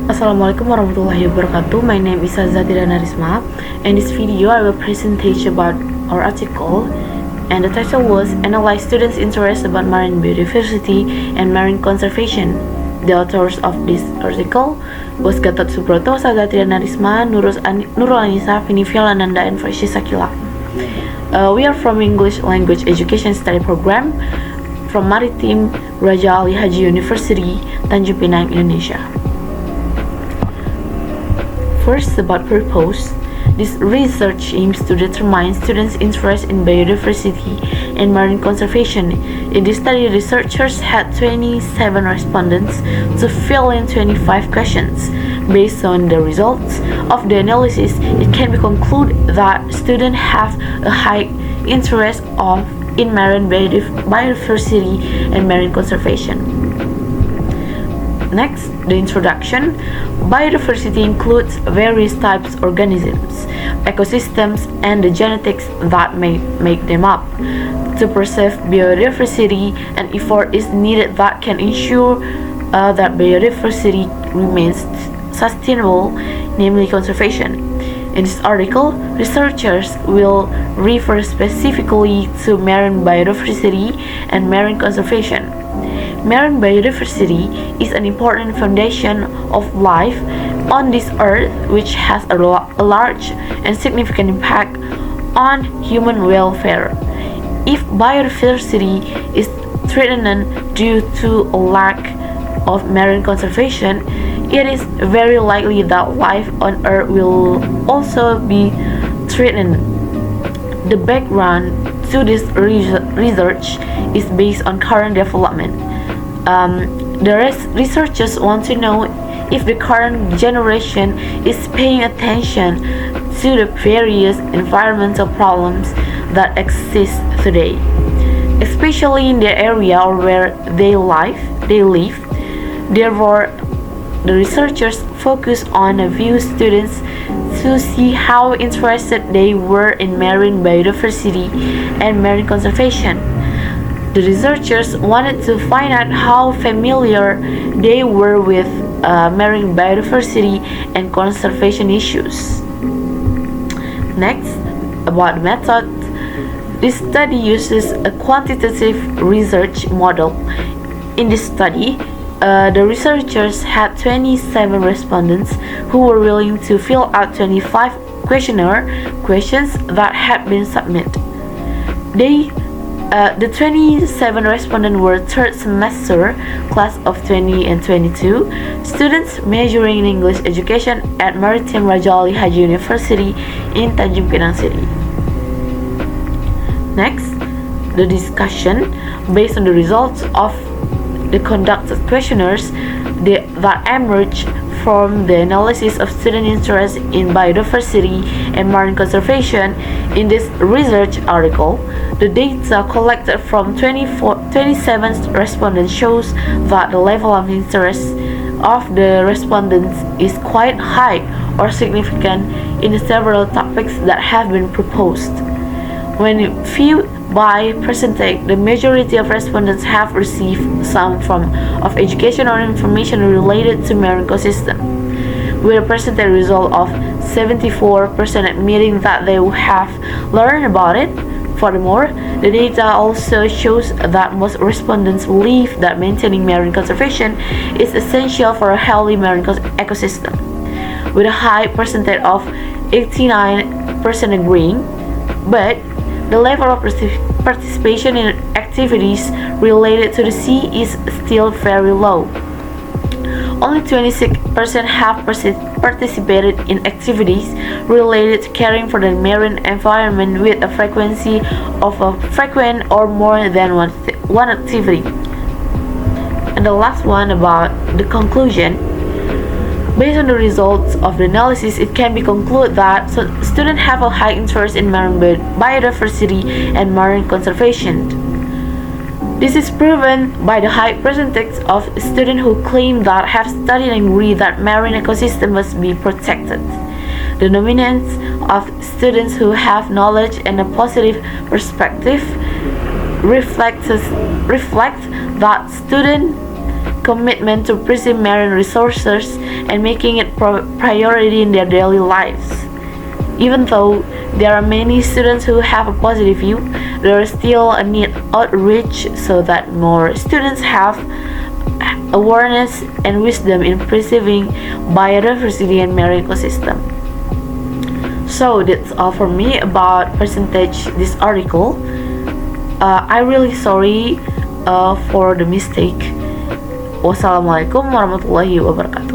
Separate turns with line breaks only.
Assalamualaikum warahmatullahi wabarakatuh. My name is Saza and Risma. In this video, I will present about our article, and the title was Analyze Students' Interest about Marine Biodiversity and Marine Conservation. The authors of this article was Gatot, subroto, Saza, Risma, Nurul, Anisa, Fini, fiolananda, and Freshi Sakilla. We are from English Language Education Study Program from Maritim, Haji University, Tanjung Pinang, Indonesia. First, about purpose. This research aims to determine students' interest in biodiversity and marine conservation. In this study, researchers had 27 respondents to fill in 25 questions. Based on the results of the analysis, it can be concluded that students have a high interest in marine biodiversity and marine conservation. Next, the introduction. Biodiversity includes various types of organisms, ecosystems, and the genetics that make them up. To preserve biodiversity, an effort is needed that can ensure that biodiversity remains sustainable, namely conservation. In this article, researchers will refer specifically to marine biodiversity and marine conservation. Marine biodiversity is an important foundation of life on this earth, which has a large and significant impact on human welfare. If biodiversity is threatened due to a lack of marine conservation, it is very likely that life on Earth will also be threatened. The background to this research is based on current development. The researchers want to know if the current generation is paying attention to the various environmental problems that exist today, especially in the area where they live. Therefore, the researchers focus on a few students to see how interested they were in marine biodiversity and marine conservation. The researchers wanted to find out how familiar they were with marine biodiversity and conservation issues. Next, about method. This study uses a quantitative research model. In this study, the researchers had 27 respondents who were willing to fill out 25 questions that had been submitted. The 27 respondents were third semester class of 20 and 22 students majoring in English education at Maritim Haji University in Tanjung Pinang City. Next, the discussion. Based on the results of the conducted questionnaires that emerged from the analysis of student interest in biodiversity and marine conservation in this research article, the data collected from 27 respondents shows that the level of interest of the respondents is quite high or significant in several topics that have been proposed. When viewed by percentage, the majority of respondents have received some form of education or information related to marine ecosystem, with a percentage result of 74% admitting that they have learned about it. Furthermore, the data also shows that most respondents believe that maintaining marine conservation is essential for a healthy marine ecosystem, with a high percentage of 89% agreeing, but the level of participation in activities related to the sea is still very low. Only 26% have participated in activities related to caring for the marine environment with a frequency of a frequent or more than one activity. And the last one about the conclusion. Based on the results of the analysis, it can be concluded that students have a high interest in marine biodiversity and marine conservation. This is proven by the high percentage of students who claim that have studied and agree that marine ecosystem must be protected. The dominance of students who have knowledge and a positive perspective reflects that students commitment to preserve marine resources and making it priority in their daily lives. Even though there are many students who have a positive view, there is still a need outreach so that more students have awareness and wisdom in preserving biodiversity and marine ecosystem. So that's all for me about percentage this article. I really sorry for the mistake. Wassalamualaikum warahmatullahi wabarakatuh.